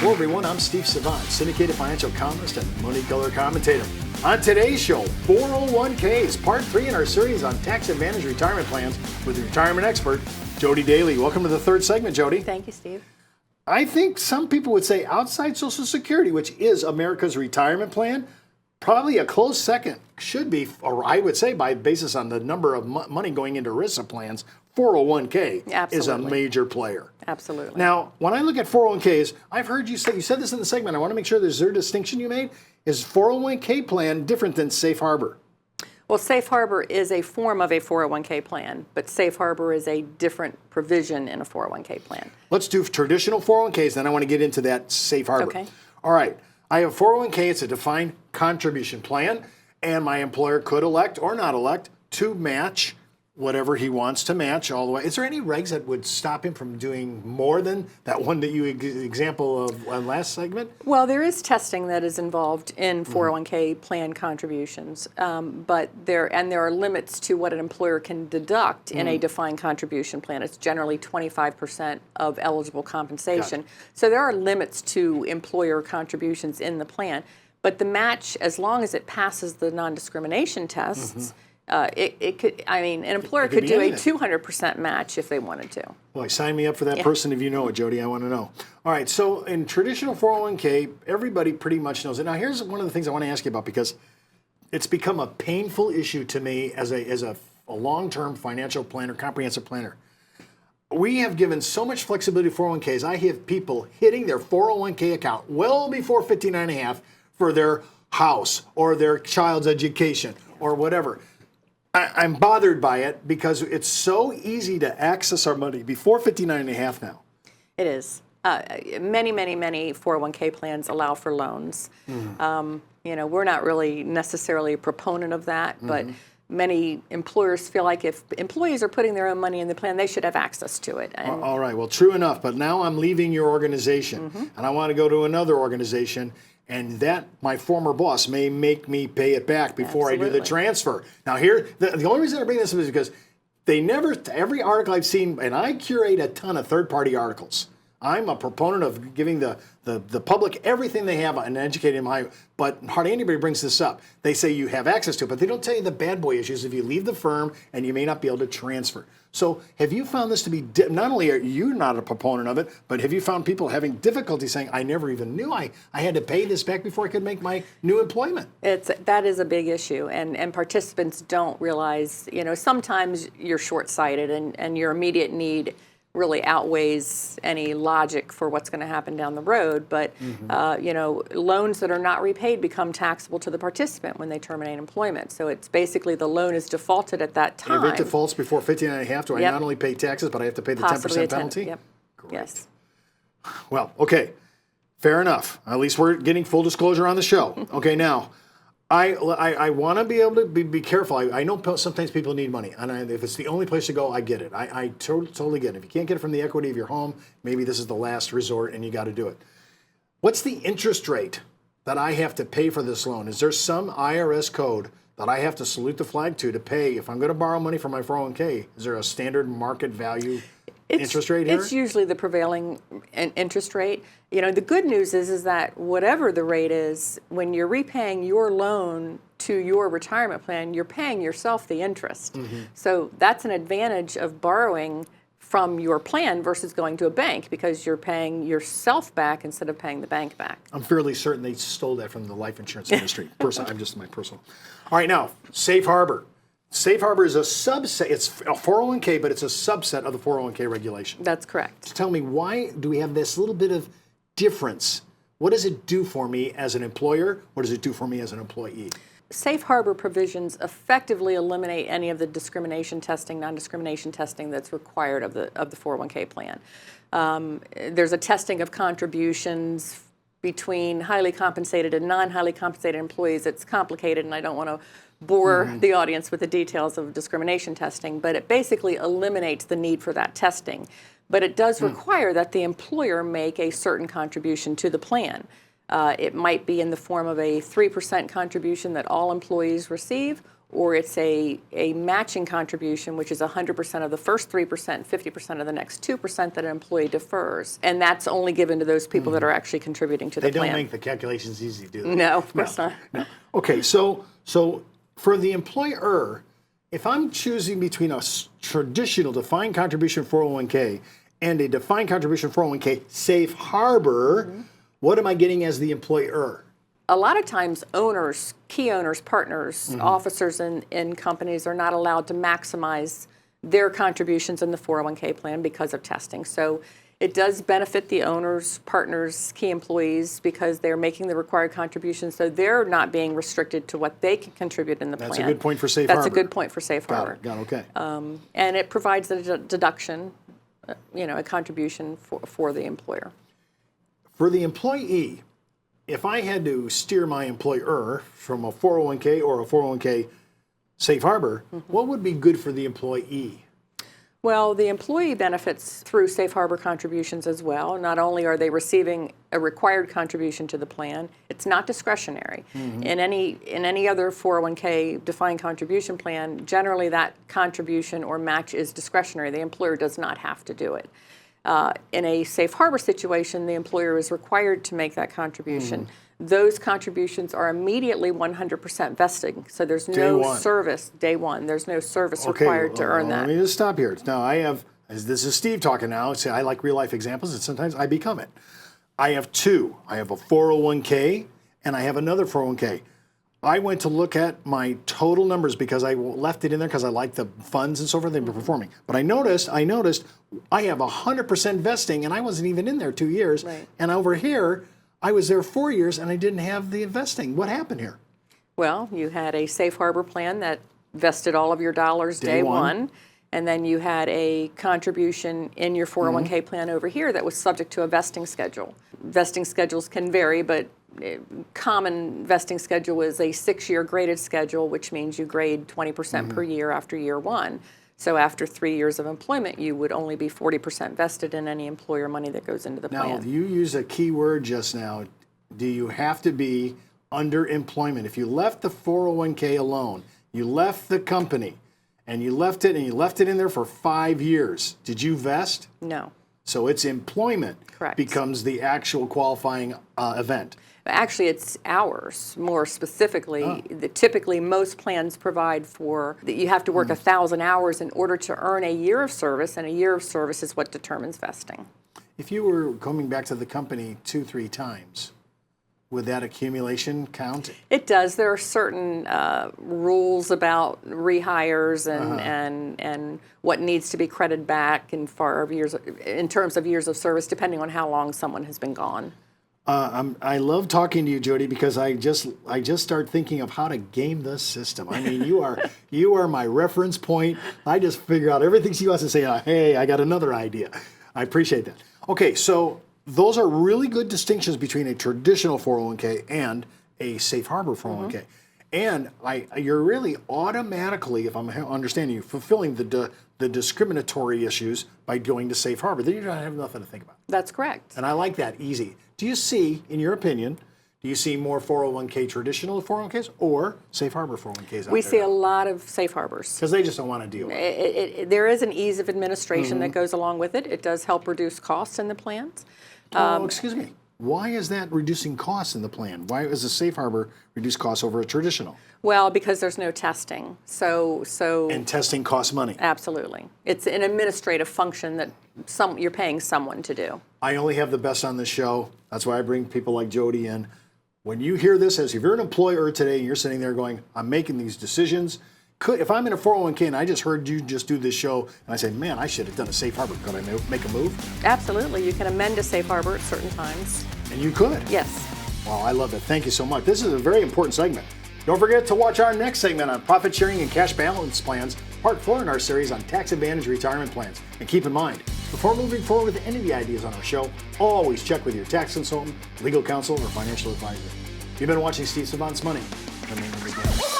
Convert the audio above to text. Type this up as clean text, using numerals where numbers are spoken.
Hello everyone, I'm Steve Savant, syndicated financial columnist and money color commentator. On today's show, 401ks, part 3 in our series on tax advantage retirement plans with retirement expert, Jodie Dailey. Welcome to the third segment, Jodie. Thank you, Steve. I think some people would say outside Social Security, which is America's retirement plan, probably a close second should be, or I would say by basis on the number of money going into ERPA plans, 401k is a major player. Absolutely. Now, when I look at 401ks, I've heard you say, you said this in the segment, I want to make sure there's a distinction you made. Is 401k plan different than Safe Harbor? Well, Safe Harbor is a form of a 401k plan, but Safe Harbor is a different provision in a 401k plan. Let's do traditional 401ks, then I want to get into that Safe Harbor. Okay. All right. I have 401k, it's a defined contribution plan, and my employer could elect or not elect to match whatever he wants to match all the way. Is there any regs that would stop him from doing more than that one that you example of last segment? Well, there is testing that is involved in 401k plan contributions, but there are limits to what an employer can deduct in a defined contribution plan. It's generally 25% of eligible compensation. So there are limits to employer contributions in the plan, but the match, as long as it passes the non-discrimination tests, it could, I mean, an employer could do a 200% match if they wanted to. Boy, sign me up for that person if you know it, Jodie. I want to know. All right, so in traditional 401k, everybody pretty much knows it. Now, here's one of the things I want to ask you about because it's become a painful issue to me as a long-term financial planner, comprehensive planner. We have given so much flexibility to 401ks. I have people hitting their 401k account well before 59 and a half for their house or their child's education or whatever. I'm bothered by it because it's so easy to access our money before 59 and a half now. It is. Many 401k plans allow for loans. We're not really necessarily a proponent of that, but many employers feel like if employees are putting their own money in the plan, they should have access to it. And all right, well, true enough, but now I'm leaving your organization and I want to go to another organization. And that, my former boss may make me pay it back before I do the transfer. Now here, the only reason I bring this up is because every article I've seen, and I curate a ton of third-party articles. I'm a proponent of giving the public everything they have and educating them, but hardly anybody brings this up. They say you have access to it, but they don't tell you the bad boy issues if you leave the firm and you may not be able to transfer. So have you found this to be, not only are you not a proponent of it, but have you found people having difficulty saying, I never even knew I had to pay this back before I could make my new employment? That is a big issue, and participants don't realize, sometimes you're short-sighted and your immediate need really outweighs any logic for what's going to happen down the road. But, loans that are not repaid become taxable to the participant when they terminate employment. So it's basically the loan is defaulted at that time. If it defaults before 59 and a half, do I not only pay taxes, but I have to pay the 10% penalty? Yep. Correct. Yes. Well, okay. Fair enough. At least we're getting full disclosure on the show. Okay, now, I want to be able to be careful. I know sometimes people need money, and if it's the only place to go, I get it. I totally get it. If you can't get it from the equity of your home, maybe this is the last resort, and you got to do it. What's the interest rate that I have to pay for this loan? Is there some IRS code that I have to salute the flag to pay if I'm going to borrow money from my 401k? Is there a standard market value interest rate here? It's usually the prevailing interest rate. The good news is that whatever the rate is, when you're repaying your loan to your retirement plan, you're paying yourself the interest. So that's an advantage of borrowing from your plan versus going to a bank because you're paying yourself back instead of paying the bank back. I'm fairly certain they stole that from the life insurance industry. I'm just my personal. All right, now, Safe Harbor. Safe Harbor is a subset. It's a 401k, but it's a subset of the 401k regulation. That's correct. So tell me, why do we have this little bit of difference? What does it do for me as an employer? What does it do for me as an employee? Safe Harbor provisions effectively eliminate any of the discrimination testing, non-discrimination testing that's required of the 401k plan. There's a testing of contributions between highly compensated and non-highly compensated employees. It's complicated, and I don't want to bore the audience with the details of discrimination testing, but it basically eliminates the need for that testing. But it does require that the employer make a certain contribution to the plan. It might be in the form of a 3% contribution that all employees receive, or it's a matching contribution, which is 100% of the first 3%, 50% of the next 2% that an employee defers. And that's only given to those people that are actually contributing to the plan. They don't make the calculations easy, do they? No, of course not. No. Okay, so for the employer, if I'm choosing between a traditional defined contribution 401k and a defined contribution 401k safe harbor, what am I getting as the employer? A lot of times owners, key owners, partners, officers in companies are not allowed to maximize their contributions in the 401k plan because of testing. So it does benefit the owners, partners, key employees because they're making the required contributions, so they're not being restricted to what they can contribute in the plan. That's a good point for safe harbor. That's a good point for safe harbor. Got it, okay. And it provides a deduction, a contribution for the employer. For the employee, if I had to steer my employer from a 401k or a 401k safe harbor, what would be good for the employee? Well, the employee benefits through safe harbor contributions as well. Not only are they receiving a required contribution to the plan, it's not discretionary. In any other 401k defined contribution plan, generally that contribution or match is discretionary. The employer does not have to do it. In a safe harbor situation, the employer is required to make that contribution. Those contributions are immediately 100% vesting, so there's no service day one. There's no service required to earn that. Let me just stop here. Now this is Steve talking now. Say I like real life examples, and sometimes I become it. I have two. I have a 401k and I have another 401k. I went to look at my total numbers because I left it in there because I like the funds and so forth they were performing. But I noticed I have 100% vesting and I wasn't even in there 2 years. Right. And over here, I was there 4 years and I didn't have the investing. What happened here? Well, you had a safe harbor plan that vested all of your dollars day one. And then you had a contribution in your 401k plan over here that was subject to a vesting schedule. Vesting schedules can vary, but common vesting schedule is a 6-year graded schedule, which means you grade 20% per year after year one. So after 3 years of employment, you would only be 40% vested in any employer money that goes into the plan. Now, you used a key word just now. Do you have to be under employment? If you left the 401k alone, you left the company, and you left it in there for 5 years, did you vest? No. So it's employment becomes the actual qualifying event. Actually, it's hours, more specifically. Typically, most plans provide for that you have to work 1,000 hours in order to earn a year of service, and a year of service is what determines vesting. If you were coming back to the company 2-3 times, would that accumulation count? It does. There are certain rules about rehires and what needs to be credited back in terms of years of service, depending on how long someone has been gone. I love talking to you, Jodie, because I just start thinking of how to game the system. I mean, you are my reference point. I just figure out everything she wants to say. Hey, I got another idea. I appreciate that. Okay, so those are really good distinctions between a traditional 401k and a safe harbor 401k. And you're really automatically, if I'm understanding you, fulfilling the discriminatory issues by going to safe harbor. Then you don't have nothing to think about. That's correct. And I like that, easy. Do you see, in your opinion, more 401k traditional 401ks or safe harbor 401ks out there? We see a lot of safe harbors. Because they just don't want to deal with it. There is an ease of administration that goes along with it. It does help reduce costs in the plans. Excuse me. Why is that reducing costs in the plan? Why is a safe harbor reduce costs over a traditional? Well, because there's no testing. And testing costs money. Absolutely. It's an administrative function that you're paying someone to do. I only have the best on this show. That's why I bring people like Jodie in. When you hear this, if you're an employer today and you're sitting there going, I'm making these decisions, if I'm in a 401k and I just heard you just do this show and I say, man, I should have done a safe harbor, could I make a move? Absolutely. You can amend a safe harbor at certain times. And you could? Yes. Wow, I love it. Thank you so much. This is a very important segment. Don't forget to watch our next segment on profit sharing and cash balance plans, part 4 in our series on tax advantage retirement plans. And keep in mind, before moving forward with any of the ideas on our show, always check with your tax consultant, legal counsel, or financial advisor. You've been watching Steve Savant's Money. Let me begin.